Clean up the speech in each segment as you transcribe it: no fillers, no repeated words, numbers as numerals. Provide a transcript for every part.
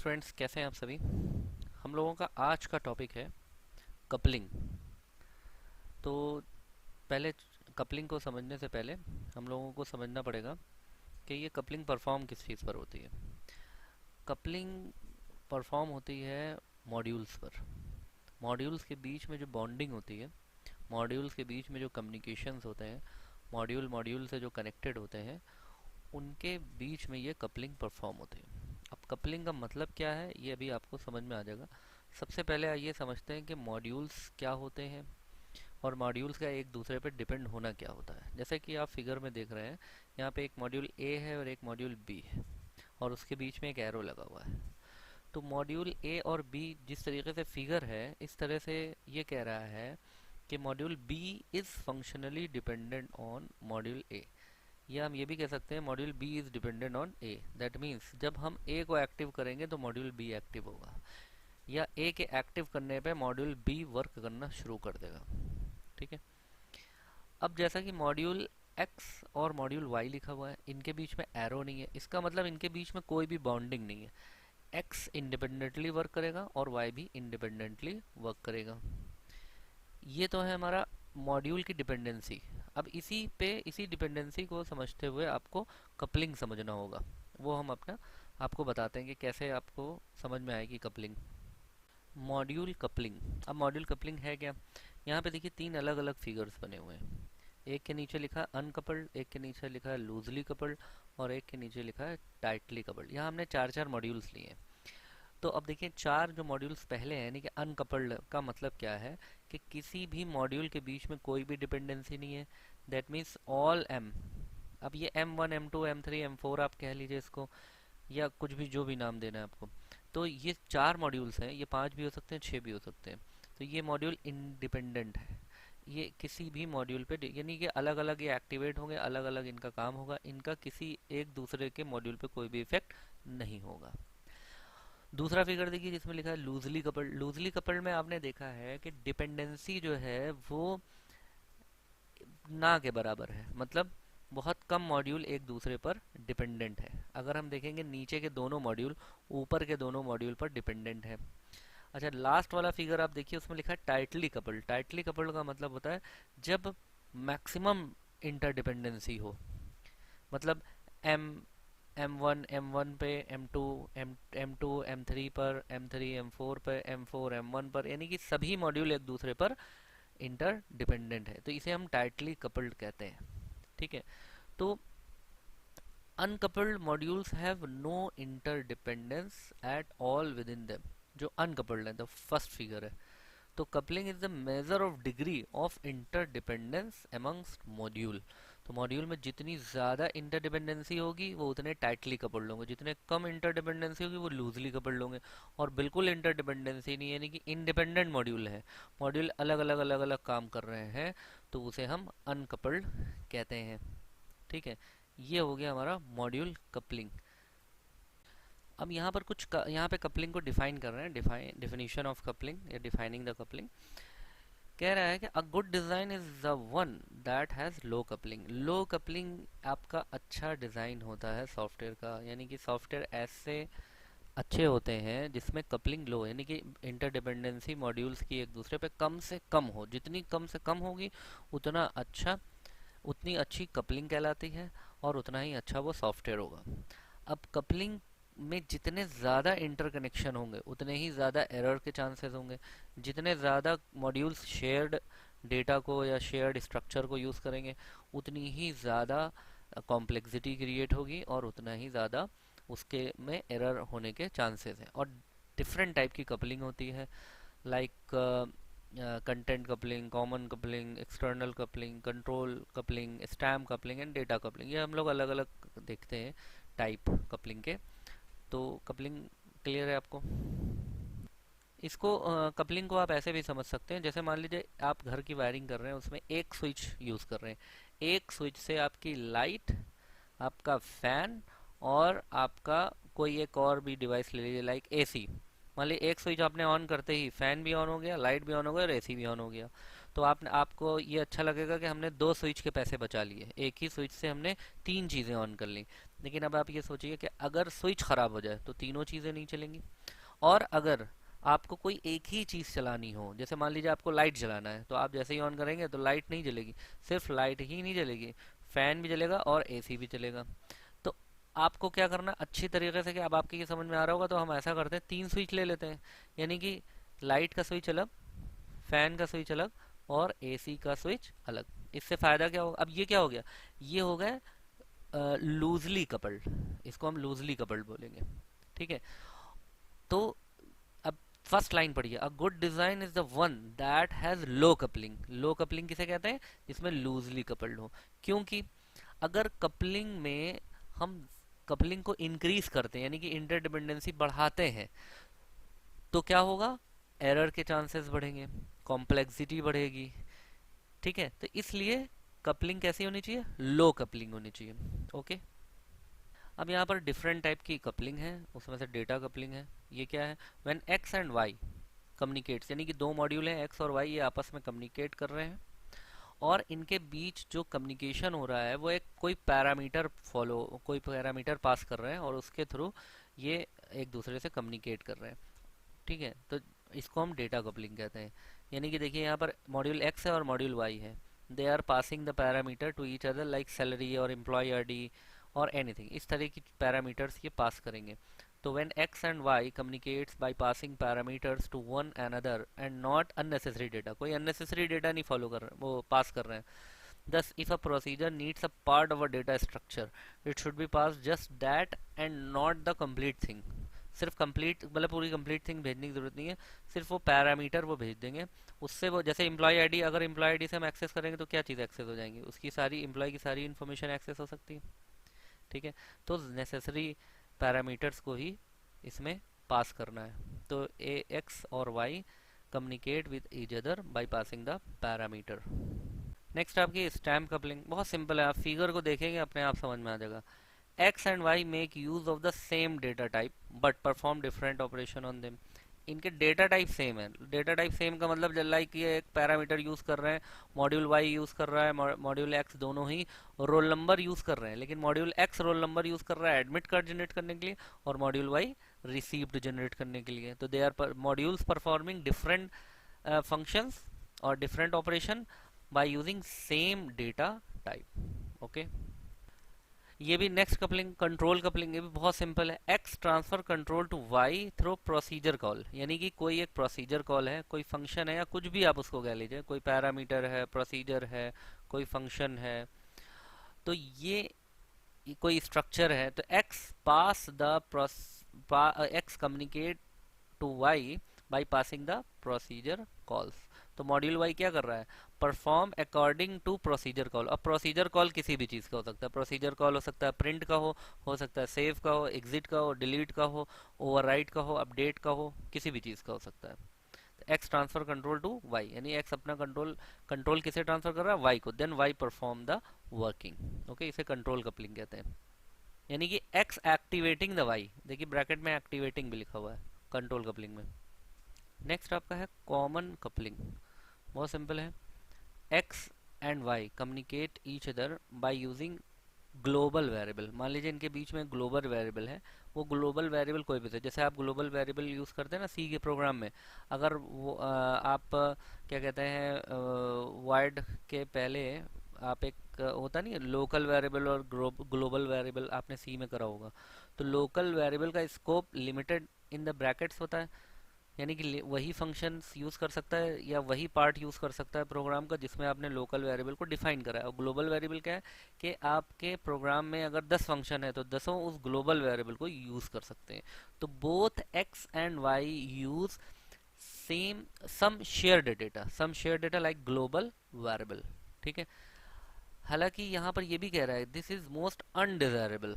Friends, कैसे हैं आप सभी। हम लोगों का आज का टॉपिक है कपलिंग। तो पहले कपलिंग को समझने से पहले हम लोगों को समझना पड़ेगा कि ये कपलिंग परफॉर्म किस चीज़ पर होती है। कपलिंग परफॉर्म होती है मॉड्यूल्स पर। मॉड्यूल्स के बीच में जो बॉन्डिंग होती है, मॉड्यूल्स के बीच में जो कम्युनिकेशंस होते हैं, मॉड्यूल मॉड्यूल से जो कनेक्टेड होते हैं, उनके बीच में ये कपलिंग परफॉर्म होती है। अब कपलिंग का मतलब क्या है ये अभी आपको समझ में आ जाएगा। सबसे पहले आइए समझते हैं कि मॉड्यूल्स क्या होते हैं और मॉड्यूल्स का एक दूसरे पर डिपेंड होना क्या होता है। जैसे कि आप फिगर में देख रहे हैं, यहाँ पे एक मॉड्यूल ए है और एक मॉड्यूल बी है और उसके बीच में एक एरो लगा हुआ है। तो मॉड्यूल ए और बी जिस तरीके से फिगर है, इस तरह से ये कह रहा है कि module B is functionally dependent on module A, या हम ये भी कह सकते हैं module B is dependent on A. That means जब हम ए को एक्टिव करेंगे तो मॉड्यूल बी एक्टिव होगा, या ए के एक्टिव करने पे मॉड्यूल बी वर्क करना शुरू कर देगा। ठीक है। अब जैसा कि मॉड्यूल एक्स और मॉड्यूल वाई लिखा हुआ है, इनके बीच में एरो नहीं है, इसका मतलब इनके बीच में कोई भी बॉन्डिंग नहीं है। एक्स इंडिपेंडेंटली वर्क करेगा और वाई भी इंडिपेंडेंटली वर्क करेगा। ये तो है हमारा मॉड्यूल की डिपेंडेंसी। अब इसी डिपेंडेंसी को समझते हुए आपको कपलिंग समझना होगा। वो हम अपना आपको बताते हैं कि कैसे आपको समझ में आएगी कपलिंग। Module coupling. अब मॉड्यूल कपलिंग है क्या। यहाँ पे देखिए तीन अलग अलग फिगर्स बने हुए हैं। एक के नीचे लिखा है अनकपल्ड, एक के नीचे लिखा है लूजली कपल्ड और एक के नीचे लिखा है टाइटली कपल्ड। यहाँ हमने चार चार मॉड्यूल्स लिए हैं। तो अब देखिए चार जो मॉड्यूल्स पहले हैं, यानी कि अनकपल्ड का मतलब क्या है कि किसी भी मॉड्यूल के बीच में कोई भी डिपेंडेंसी नहीं है। That means all M. अब ये M1 M2 M3 M4 आप कह लीजिए इसको, या कुछ भी जो भी नाम देना है आपको। तो ये चार मॉड्यूल्स हैं, ये पांच भी हो सकते हैं, छह भी हो सकते हैं। तो ये मॉड्यूल इंडिपेंडेंट है। ये किसी भी मॉड्यूल पे यानी कि अलग अलग ये एक्टिवेट होंगे, अलग अलग इनका काम होगा, इनका किसी एक दूसरे के मॉड्यूल पे कोई भी इफेक्ट नहीं होगा। दूसरा फिगर देखिए जिसमें लिखा है लूजली कपल्ड। लूजली कपल्ड में आपने देखा है कि डिपेंडेंसी जो है वो ना के बराबर है, मतलब बहुत कम मॉड्यूल एक दूसरे पर डिपेंडेंट है। अगर हम देखेंगे नीचे के दोनों मॉड्यूल ऊपर के दोनों मॉड्यूल पर डिपेंडेंट है। अच्छा, लास्ट वाला फिगर आप देखिए, उसमें लिखा है टाइटली कपल्ड। टाइटली कपल्ड का मतलब होता है जब मैक्सिमम इंटरडिपेंडेंसी हो, मतलब एम एम वन पे एम टू एम थ्री पर, M3 M4 पर, M4 M1 पर, यानी कि सभी मॉड्यूल एक दूसरे पर इंटर डिपेंडेंट है, तो इसे हम टाइटली कपल्ड कहते हैं। ठीक है। तो uncoupled modules have no interdependence at all within them. जो अनकपल्ड है, द फर्स्ट फिगर है। तो coupling is the measure of degree of interdependence amongst module. तो मॉड्यूल में जितनी ज़्यादा इंटरडिपेंडेंसी होगी वो उतने टाइटली कपल्ड होंगे, जितने कम इंटरडिपेंडेंसी होगी वो लूजली कपल्ड होंगे। और बिल्कुल इंटरडिपेंडेंसी नहीं, यानी कि इंडिपेंडेंट मॉड्यूल है, मॉड्यूल अलग अलग काम कर रहे हैं, तो उसे हम अनकपल्ड कहते हैं। ठीक है। ये हो गया हमारा मॉड्यूल कपलिंग। अब यहाँ पर यहाँ पे कपलिंग को डिफाइन कर रहे हैं। डिफिनीशन ऑफ कपलिंग या डिफाइनिंग द कपलिंग कह रहा है कि a good design is the one that has low coupling. Low coupling आपका अच्छा डिज़ाइन होता है सॉफ्टवेयर का, यानी कि सॉफ्टवेयर ऐसे अच्छे होते हैं जिसमें कपलिंग लो, यानी कि इंटरडिपेंडेंसी मॉड्यूल्स की एक दूसरे पे कम से कम हो। जितनी कम से कम होगी उतना अच्छा, उतनी अच्छी कपलिंग कहलाती है और उतना ही अच्छा वो सॉफ्टवेयर होगा। अब कपलिंग में जितने ज़्यादा इंटरकनेक्शन होंगे उतने ही ज़्यादा एरर के चांसेस होंगे। जितने ज़्यादा मॉड्यूल्स शेयर्ड डेटा को या शेयर्ड स्ट्रक्चर को यूज़ करेंगे उतनी ही ज़्यादा कॉम्प्लेक्सिटी क्रिएट होगी और उतना ही ज़्यादा उसके में एरर होने के चांसेस हैं। और डिफरेंट टाइप की कपलिंग होती है, like content coupling, common coupling, external coupling, control coupling, stamp coupling and data coupling. ये हम लोग अलग अलग देखते हैं टाइप कपलिंग के। तो कपलिंग क्लियर है आपको। इसको कपलिंग को आप ऐसे भी समझ सकते हैं, जैसे मान लीजिए आप घर की वायरिंग कर रहे हैं, उसमें एक स्विच यूज़ कर रहे हैं। एक स्विच से आपकी लाइट, आपका फैन और आपका कोई एक और भी डिवाइस ले लीजिए लाइक एसी। मान लीजिए एक स्विच आपने ऑन करते ही फैन भी ऑन हो गया, लाइट भी ऑन हो गया और एसी भी ऑन हो गया। तो आपको ये अच्छा लगेगा कि हमने दो स्विच के पैसे बचा लिए, एक ही स्विच से हमने तीन चीज़ें ऑन कर ली। लेकिन अब आप ये सोचिए कि अगर स्विच खराब हो जाए तो तीनों चीज़ें नहीं चलेंगी। और अगर आपको कोई एक ही चीज़ चलानी हो, जैसे मान लीजिए आपको लाइट जलाना है, तो आप जैसे ही ऑन करेंगे तो लाइट नहीं जलेगी। सिर्फ लाइट ही नहीं जलेगी, फैन भी जलेगा और एसी भी चलेगा। तो आपको क्या करना अच्छी तरीके से, कि अब आपके ये समझ में आ रहा होगा, तो हम ऐसा करते हैं, तीन स्विच ले लेते हैं। यानी कि लाइट का स्विच अलग, फैन का स्विच अलग और एसी का स्विच अलग। इससे फायदा क्या होगा? अब ये क्या हो गया, ये हो गया लूजली कपल्ड, इसको हम लूजली कपल्ड बोलेंगे। ठीक है। तो अब फर्स्ट लाइन पढ़िए, a good design is the one that has low coupling. Low coupling किसे कहते हैं? जिसमें लूजली कपल्ड हो। क्योंकि अगर कपलिंग में हम कपलिंग को इंक्रीज करते हैं, यानी कि इंटरडिपेंडेंसी बढ़ाते हैं, तो क्या होगा? एरर के चांसेस बढ़ेंगे, कॉम्प्लेक्सिटी बढ़ेगी। ठीक है, तो इसलिए कपलिंग कैसी होनी चाहिए? लो कपलिंग होनी चाहिए। ओके। अब यहाँ पर डिफरेंट टाइप की कपलिंग है, उसमें से डेटा कपलिंग है। ये क्या है? When X and Y communicates, यानी कि दो मॉड्यूल हैं एक्स और वाई, ये आपस में कम्युनिकेट कर रहे हैं, और इनके बीच जो कम्युनिकेशन हो रहा है वो एक कोई पैरामीटर पास कर रहे हैं, और उसके थ्रू ये एक दूसरे से कम्युनिकेट कर रहे हैं। ठीक है, तो इसको हम डेटा कपलिंग कहते हैं। यानी कि देखिए, यहाँ पर मॉड्यूल एक्स है और मॉड्यूल वाई है, they are passing the parameter to each other like salary और एम्प्लॉय आईडी और एनीथिंग। इस तरह की पैरामीटर्स ये पास करेंगे। तो when X and Y communicates by passing parameters to one another and not unnecessary data, कोई अननेसेसरी डेटा नहीं फॉलो कर रहे, वो पास कर रहे हैं। Thus, if a procedure needs a part of a data structure, it should be passed just that and not the complete thing. सिर्फ complete मतलब पूरी कंप्लीट थिंग भेजने की जरूरत नहीं है, सिर्फ वो पैरामीटर वो भेज देंगे। उससे वो जैसे एम्प्लॉय आईडी, अगर एम्प्लॉय आईडी से हम एक्सेस करेंगे तो क्या चीज़ एक्सेस हो जाएंगी? उसकी सारी एम्प्लॉय की सारी इन्फॉर्मेशन एक्सेस हो सकती है। ठीक है, तो नेसेसरी पैरामीटर्स को ही इसमें पास करना है। तो ए एक्स और Y communicate with each other by passing the parameter. Next आपकी स्टैम्प कपलिंग, बहुत सिंपल है, आप फिगर को देखेंगे अपने आप समझ में आ जाएगा। X and Y make use of the same data type but perform different operation on them. इनके डेटा टाइप सेम है। डेटा टाइप सेम का मतलब लाइक ये एक पैरामीटर यूज कर रहे हैं, मॉड्यूल वाई यूज कर रहा है, मॉड्यूल एक्स दोनों ही रोल नंबर यूज कर रहे हैं, लेकिन module x roll number use कर रहा है एडमिट कार्ड जनरेट करने के लिए, और मॉड्यूल वाई रिसीव्ड जनरेट करने के लिए। तो they are modules performing different functions और different operation by using same data type। Okay. ये भी नेक्स्ट कपलिंग, कंट्रोल कपलिंग, ये भी बहुत सिंपल है। X transfer control to Y through procedure call, यानी कि कोई एक प्रोसीजर कॉल है, कोई फंक्शन है या कुछ भी आप उसको कह लीजिए, कोई पैरामीटर है, प्रोसीजर है, कोई फंक्शन है, तो ये कोई स्ट्रक्चर है। तो X pass the X communicate to Y by passing the procedure calls. तो मॉड्यूल वाई क्या कर रहा है? Perform according to procedure call. अब प्रोसीजर कॉल किसी भी चीज़ का हो सकता है। प्रोसीजर कॉल हो सकता है प्रिंट का, हो सकता है सेव का हो, एग्जिट का हो, डिलीट का हो, ओवरराइट का हो, अपडेट का हो, किसी भी चीज़ का हो सकता है। तो X transfer control to Y, यानी एक्स अपना कंट्रोल कंट्रोल किसे ट्रांसफर कर रहा है? वाई को। Then Y perform the working. Okay, इसे कंट्रोल कपलिंग कहते हैं। यानी कि एक्स एक्टिवेटिंग द वाई, देखिए ब्रैकेट में एक्टिवेटिंग भी लिखा हुआ है कंट्रोल कपलिंग में। नेक्स्ट आपका है कॉमन कपलिंग, बहुत सिंपल है। X and Y communicate each other by using global variable. मान लीजिए इनके बीच में ग्लोबल वेरिएबल है, वो ग्लोबल वेरिएबल कोई भी है, जैसे आप ग्लोबल वेरिएबल यूज़ करते हैं ना सी के प्रोग्राम में। अगर वो आप क्या कहते हैं, वर्ड के पहले आप एक होता नहीं है लोकल वेरिएबल और ग्लोबल वेरिएबल, आपने सी में करा होगा। तो लोकल वेरिएबल का scope limited in the brackets होता है, यानी कि वही फंक्शंस यूज़ कर सकता है या वही पार्ट यूज़ कर सकता है प्रोग्राम का जिसमें आपने लोकल वेरिएबल को डिफाइन करा है। और ग्लोबल वेरिएबल क्या है कि आपके प्रोग्राम में अगर 10 फंक्शन है तो 10 उस ग्लोबल वेरिएबल को यूज़ कर सकते हैं। तो both X and Y use same some share data like global variable. ठीक है। हालांकि यहाँ पर ये भी कह रहा है this is most undesirable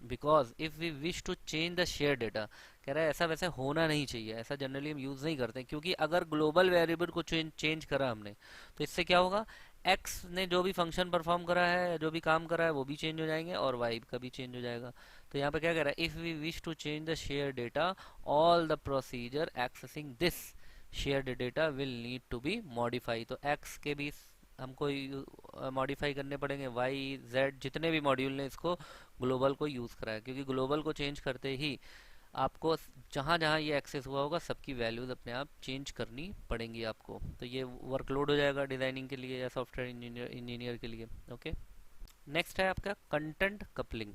because if we wish to change the share data. कह रहा है ऐसा वैसे होना नहीं चाहिए, ऐसा जनरली हम यूज़ नहीं करते, क्योंकि अगर ग्लोबल वेरिएबल को चेंज करा हमने तो इससे क्या होगा? एक्स ने जो भी फंक्शन परफॉर्म करा है, जो भी काम करा है, वो भी चेंज हो जाएंगे और वाई का भी चेंज हो जाएगा। तो यहाँ पे क्या कह रहा है? If we wish to change the share data all the procedure accessing this share data will need to be modify. तो एक्स के भी हमको मॉडिफाई करने पड़ेंगे, वाई जेड जितने भी मॉड्यूल ने इसको ग्लोबल को यूज़ करा है, क्योंकि ग्लोबल को चेंज करते ही आपको जहाँ जहाँ ये एक्सेस हुआ होगा सबकी वैल्यूज़ अपने आप चेंज करनी पड़ेंगी आपको। तो ये वर्कलोड हो जाएगा डिज़ाइनिंग के लिए या सॉफ्टवेयर इंजीनियर के लिए। ओके, नेक्स्ट है आपका content coupling.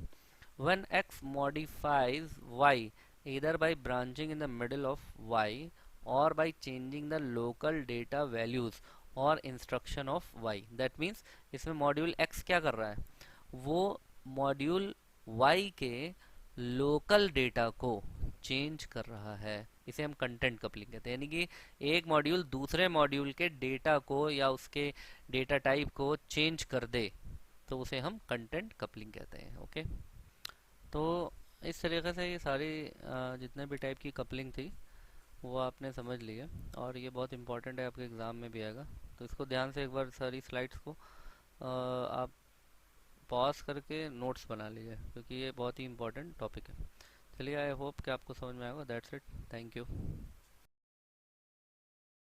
When X modifies Y either by branching in the middle of y or by changing the local data values or instruction of y, that means इसमें module x क्या कर रहा है, वो module y के local data को change कर रहा है। इसे हम कंटेंट कपलिंग कहते हैं, यानी कि एक मॉड्यूल दूसरे मॉड्यूल के डेटा को या उसके डेटा टाइप को चेंज कर दे, तो उसे हम कंटेंट कपलिंग कहते हैं। ओके, तो इस तरीके से ये सारी जितने भी टाइप की कपलिंग थी वो आपने समझ ली है, और ये बहुत इंपॉर्टेंट है, आपके एग्ज़ाम में भी आएगा। तो इसको ध्यान से एक बार सारी स्लाइड्स को आप पॉज करके नोट्स बना लीजिए, क्योंकि ये बहुत ही इंपॉर्टेंट टॉपिक है। चलिए, आई होप कि आपको समझ में आएगा। That's it, thank you.